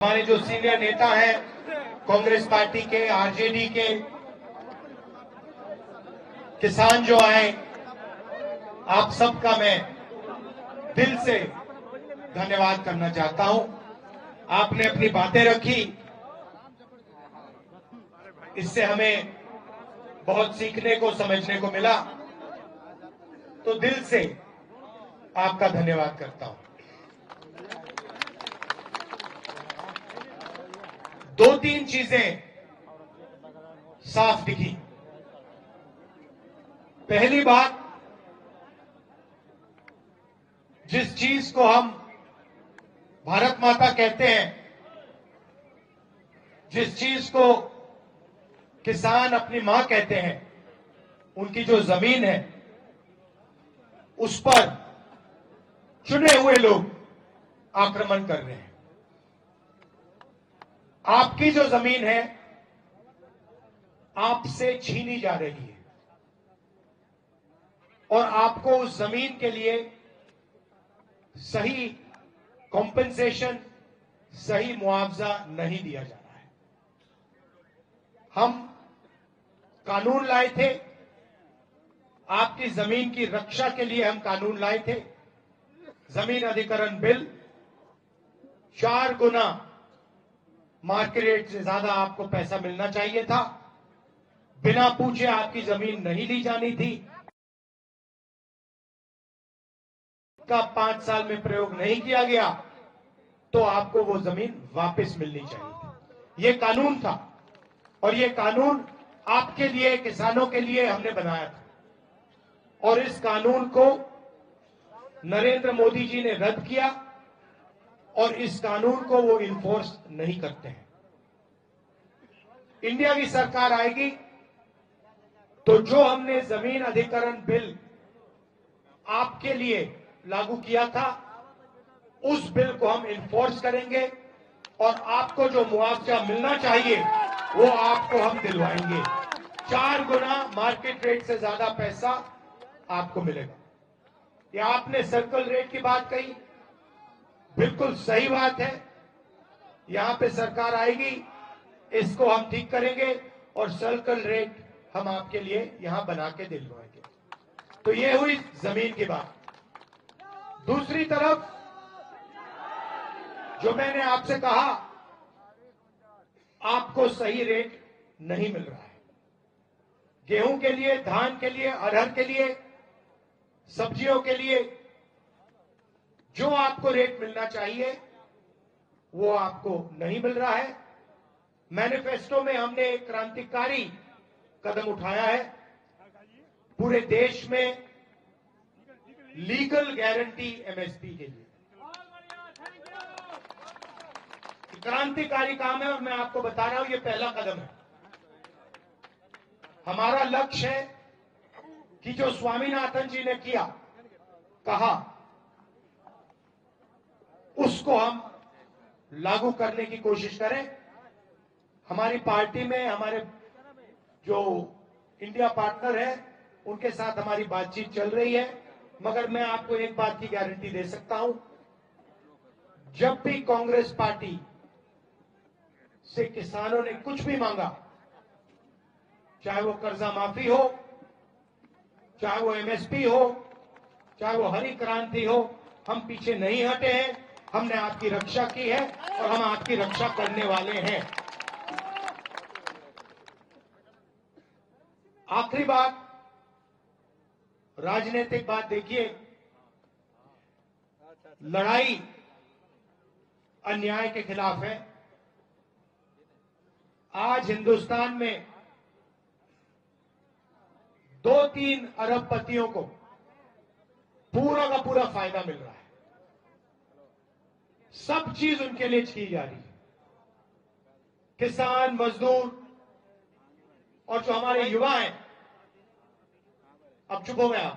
हमारे जो सीनियर नेता हैं कांग्रेस पार्टी के, आरजेडी के, किसान जो आए, आप सबका मैं दिल से धन्यवाद करना चाहता हूं। आपने अपनी बातें रखी, इससे हमें बहुत सीखने को, समझने को मिला, तो दिल से आपका धन्यवाद करता हूं। दो तीन चीजें साफ दिखी। पहली बात, जिस चीज को हम भारत माता कहते हैं, जिस चीज को किसान अपनी मां कहते हैं, उनकी जो जमीन है, उस पर चुने हुए लोग आक्रमण कर रहे हैं। आपकी जो जमीन है आपसे छीनी जा रही है और आपको उस जमीन के लिए सही कॉम्पेंसेशन, सही मुआवजा नहीं दिया जा रहा है। हम कानून लाए थे, आपकी जमीन की रक्षा के लिए हम कानून लाए थे। जमीन अधिग्रहण बिल 4 गुना मार्केट रेट से ज्यादा आपको पैसा मिलना चाहिए था। बिना पूछे आपकी जमीन नहीं ली जानी थी। का 5 साल में प्रयोग नहीं किया गया तो आपको वो जमीन वापस मिलनी चाहिए थी। ये कानून था और ये कानून आपके लिए, किसानों के लिए हमने बनाया था और इस कानून को नरेंद्र मोदी जी ने रद्द किया और इस कानून को वो इन्फोर्स नहीं करते हैं। इंडिया की सरकार आएगी तो जो हमने जमीन अधिग्रहण बिल आपके लिए लागू किया था, उस बिल को हम इन्फोर्स करेंगे और आपको जो मुआवजा मिलना चाहिए वो आपको हम दिलवाएंगे। 4 गुना मार्केट रेट से ज्यादा पैसा आपको मिलेगा। ये आपने सर्कल रेट की बात कही, बिल्कुल सही बात है। यहां पे सरकार आएगी, इसको हम ठीक करेंगे और सर्कल रेट हम आपके लिए यहां बना के दिलवाएंगे। तो ये हुई जमीन की बात। दूसरी तरफ, जो मैंने आपसे कहा, आपको सही रेट नहीं मिल रहा है। गेहूं के लिए, धान के लिए, अरहर के लिए, सब्जियों के लिए जो आपको रेट मिलना चाहिए वो आपको नहीं मिल रहा है। मैनिफेस्टो में हमने एक क्रांतिकारी कदम उठाया है। पूरे देश में लीगल गारंटी एमएसपी के लिए क्रांतिकारी काम है और मैं आपको बता रहा हूं, ये पहला कदम है। हमारा लक्ष्य है कि जो स्वामीनाथन जी ने किया, कहा, उसको हम लागू करने की कोशिश करें। हमारी पार्टी में हमारे जो इंडिया पार्टनर है, उनके साथ हमारी बातचीत चल रही है, मगर मैं आपको एक बात की गारंटी दे सकता हूं, जब भी कांग्रेस पार्टी से किसानों ने कुछ भी मांगा, चाहे वो कर्जा माफी हो, चाहे वो एमएसपी हो, चाहे वो हरी क्रांति हो, हम पीछे नहीं हटे हैं। हमने आपकी रक्षा की है और हम आपकी रक्षा करने वाले हैं। आखिरी बात, राजनीतिक बात देखिए, लड़ाई अन्याय के खिलाफ है। आज हिंदुस्तान में 2-3 अरबपतियों को पूरा का पूरा फायदा मिल रहा है। सब चीज उनके लिए की जा रही है। किसान, मजदूर और जो हमारे युवा हैं, अब चुप हो गया,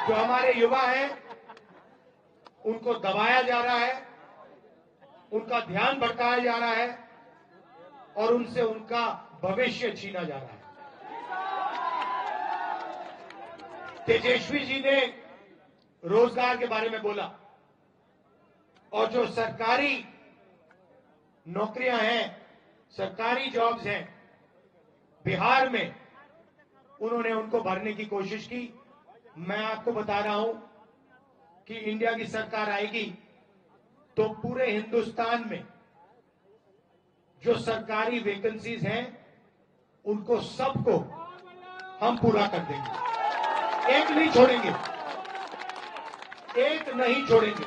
जो हमारे युवा हैं उनको दबाया जा रहा है, उनका ध्यान भटकाया जा रहा है और उनसे उनका भविष्य छीना जा रहा है। तेजस्वी जी ने रोजगार के बारे में बोला, और जो सरकारी नौकरियां हैं, सरकारी जॉब्स हैं बिहार में, उन्होंने उनको भरने की कोशिश की। मैं आपको बता रहा हूं कि इंडिया की सरकार आएगी तो पूरे हिंदुस्तान में जो सरकारी वैकेंसीज हैं उनको सबको हम पूरा कर देंगे, एक नहीं छोड़ेंगे, एक नहीं छोड़ेंगे।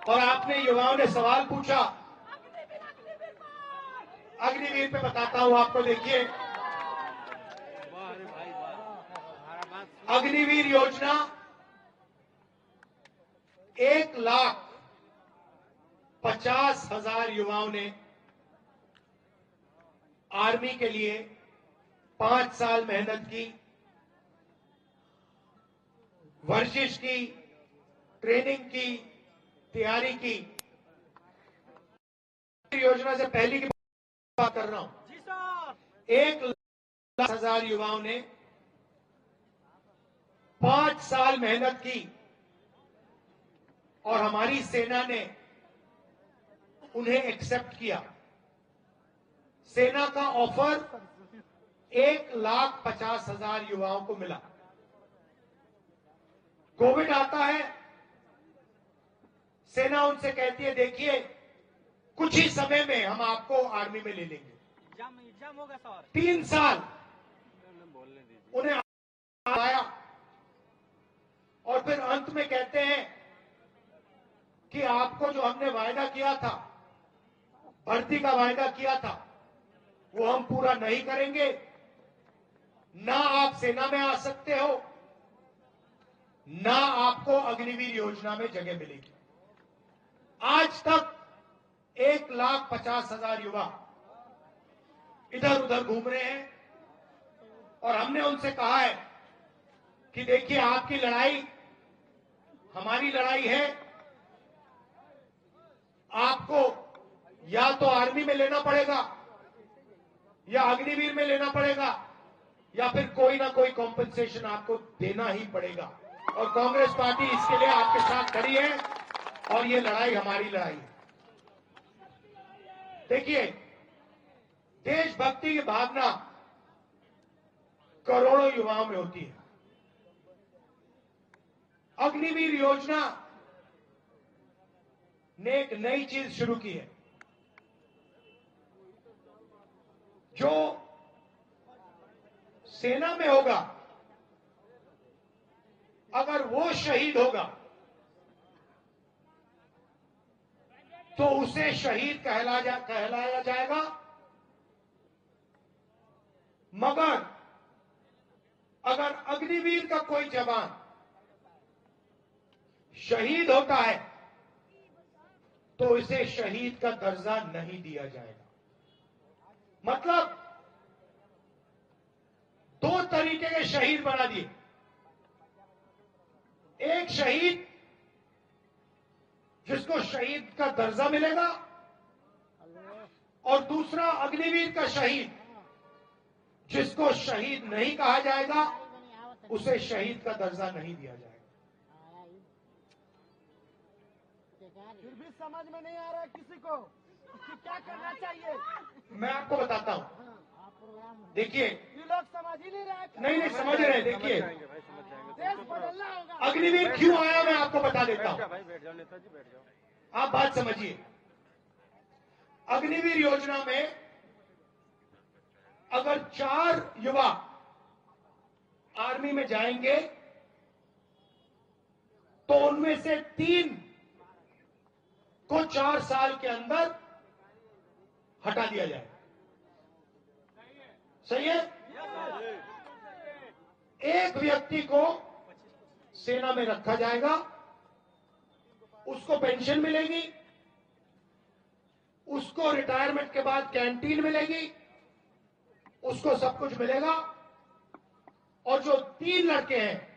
और आपने युवाओं ने सवाल पूछा, अग्निवीर पे बताता हूं आपको। देखिए, अग्निवीर योजना 1,50,000 युवाओं ने आर्मी के लिए 5 साल मेहनत की, वर्जिश की, ट्रेनिंग की, तैयारी की। योजना से पहले की बात कर रहा हूं। 1,00,000 युवाओं ने 5 साल मेहनत की और हमारी सेना ने उन्हें एक्सेप्ट किया। सेना का ऑफर 1,50,000 युवाओं को मिला। कोविड आता है, सेना उनसे कहती है देखिए कुछ ही समय में हम आपको आर्मी में ले लेंगे। एग्जाम होगा सर। 3 साल उन्हें आया और फिर अंत में कहते हैं कि आपको जो हमने वायदा किया था, भर्ती का वायदा किया था, वो हम पूरा नहीं करेंगे। ना आप सेना में आ सकते हो, ना आपको अग्निवीर योजना में जगह मिलेगी। आज तक 1,50,000 युवा इधर उधर घूम रहे हैं और हमने उनसे कहा है कि देखिए आपकी लड़ाई हमारी लड़ाई है। आपको या तो आर्मी में लेना पड़ेगा, या अग्निवीर में लेना पड़ेगा, या फिर कोई ना कोई कॉम्पेंसेशन आपको देना ही पड़ेगा। और कांग्रेस पार्टी इसके लिए आपके साथ खड़ी है और ये लड़ाई हमारी लड़ाई है। देखिए, देशभक्ति की भावना करोड़ों युवाओं में होती है। अग्निवीर योजना ने एक नई चीज शुरू की है। जो सेना में होगा, अगर वो शहीद होगा तो उसे शहीद कहलाया जाएगा। मगर अगर अग्निवीर का कोई जवान शहीद होता है तो इसे शहीद का दर्जा नहीं दिया जाएगा। मतलब 2 तरीके के शहीद बना दिए। एक शहीद जिसको शहीद का दर्जा मिलेगा, और दूसरा अग्निवीर का शहीद जिसको शहीद नहीं कहा जाएगा, उसे शहीद का दर्जा नहीं दिया जाएगा। फिर भी समझ में नहीं आ रहा है किसी को कि क्या करना चाहिए। मैं आपको बताता हूं। देखिए, ये लोग समझ ही नहीं रहे। नहीं समझ रहे। देखिए, देश बदलना होगा। अग्निवीर क्यों आया मैं आपको बता देता हूं। आप बात समझिए। अग्निवीर योजना में अगर 4 युवा आर्मी में जाएंगे तो उनमें से 3 को 4 साल के अंदर हटा दिया जाए। सही है? एक व्यक्ति को सेना में रखा जाएगा, उसको पेंशन मिलेगी, उसको रिटायरमेंट के बाद कैंटीन मिलेगी, उसको सब कुछ मिलेगा। और जो 3 लड़के हैं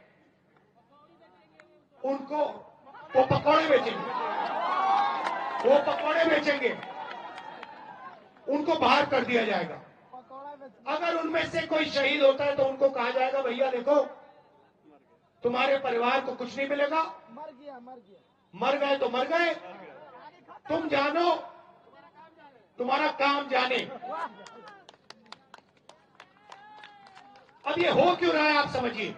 उनको वो पकौड़े बेचेंगे, उनको बाहर कर दिया जाएगा। अगर उनमें से कोई शहीद होता है तो उनको कहा जाएगा भैया देखो तुम्हारे परिवार को कुछ नहीं मिलेगा, मर गया मर गए तो मर गए, तुम जानो, तुम्हारा काम जाने। अब ये हो क्यों रहा है आप समझिए।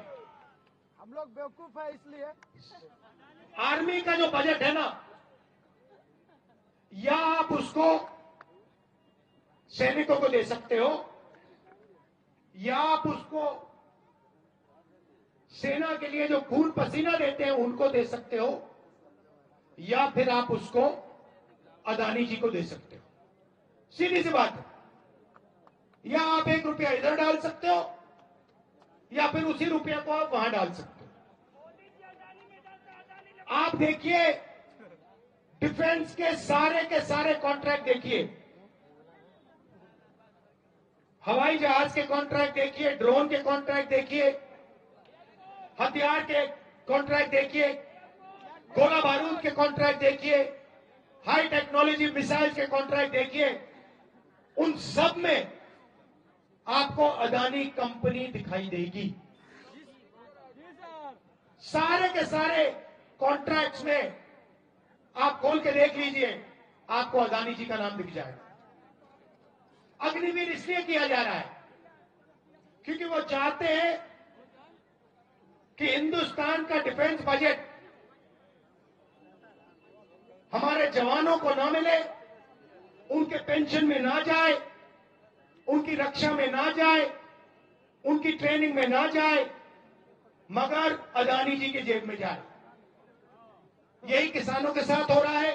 हम लोग बेवकूफ है इसलिए। आर्मी का जो बजट है ना, या आप उसको सैनिकों को दे सकते हो, या आप उसको सेना के लिए जो खून पसीना देते हैं उनको दे सकते हो, या फिर आप उसको अदानी जी को दे सकते हो। सीधी सी बात है। या आप 1 रुपया इधर डाल सकते हो, या फिर उसी रुपया को आप वहां डाल सकते हो। आप देखिए, डिफेंस के सारे कॉन्ट्रैक्ट देखिए, हवाई जहाज के कॉन्ट्रैक्ट देखिए, ड्रोन के कॉन्ट्रैक्ट देखिए, हथियार के कॉन्ट्रैक्ट देखिए, गोला बारूद के कॉन्ट्रैक्ट देखिए, हाई टेक्नोलॉजी मिसाइल्स के कॉन्ट्रैक्ट देखिए। उन सब में आपको अदानी कंपनी दिखाई देगी। सारे के सारे कॉन्ट्रैक्ट्स में आप खोल के देख लीजिए, आपको अदानी जी का नाम दिख जाएगा। अग्निवीर इसलिए किया जा रहा है क्योंकि वो चाहते हैं कि हिंदुस्तान का डिफेंस बजट हमारे जवानों को ना मिले, उनके पेंशन में ना जाए, उनकी रक्षा में ना जाए, उनकी ट्रेनिंग में ना जाए, मगर अदानी जी की जेब में जाए। यही किसानों के साथ हो रहा है,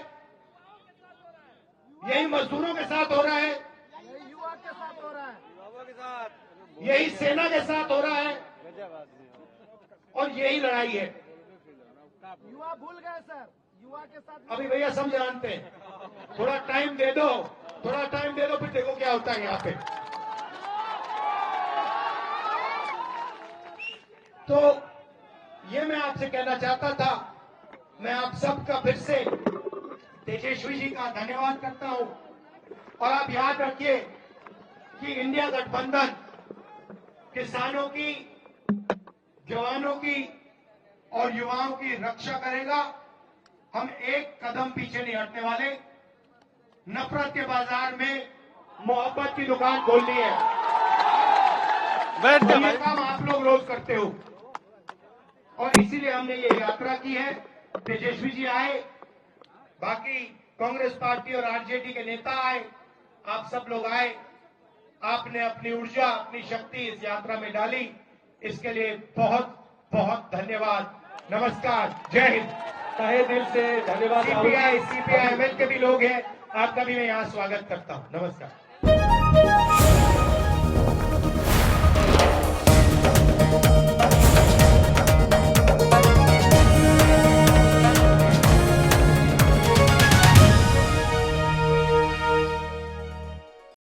यही मजदूरों के साथ हो रहा है, यही युवा के साथ हो रहा है, यही सेना के साथ हो रहा है, और यही लड़ाई है। युवा भूल गए सर, युवा के साथ। अभी भैया सब जानते हैं, थोड़ा टाइम दे दो, थोड़ा टाइम दे दो, फिर देखो क्या होता है यहाँ पे। तो ये मैं आपसे कहना चाहता था। मैं आप सबका फिर से तेजस्वी जी का धन्यवाद करता हूं, और आप याद रखिए कि इंडिया गठबंधन किसानों की, जवानों की और युवाओं की रक्षा करेगा। हम एक कदम पीछे नहीं हटने वाले। नफरत के बाजार में मोहब्बत की दुकान खोलनी है। बैठ जा ये भाई। काम आप लोग रोज करते हो, और इसीलिए हमने ये यात्रा की है। तेजस्वी जी आए, बाकी कांग्रेस पार्टी और आरजेडी के नेता आए, आप सब लोग आए, आपने अपनी ऊर्जा, अपनी शक्ति इस यात्रा में डाली। इसके लिए बहुत बहुत धन्यवाद। नमस्कार, जय हिंद। तहे दिल से धन्यवाद। सीपीआई, एमएल के भी लोग हैं, आपका भी मैं यहाँ स्वागत करता हूँ। नमस्कार।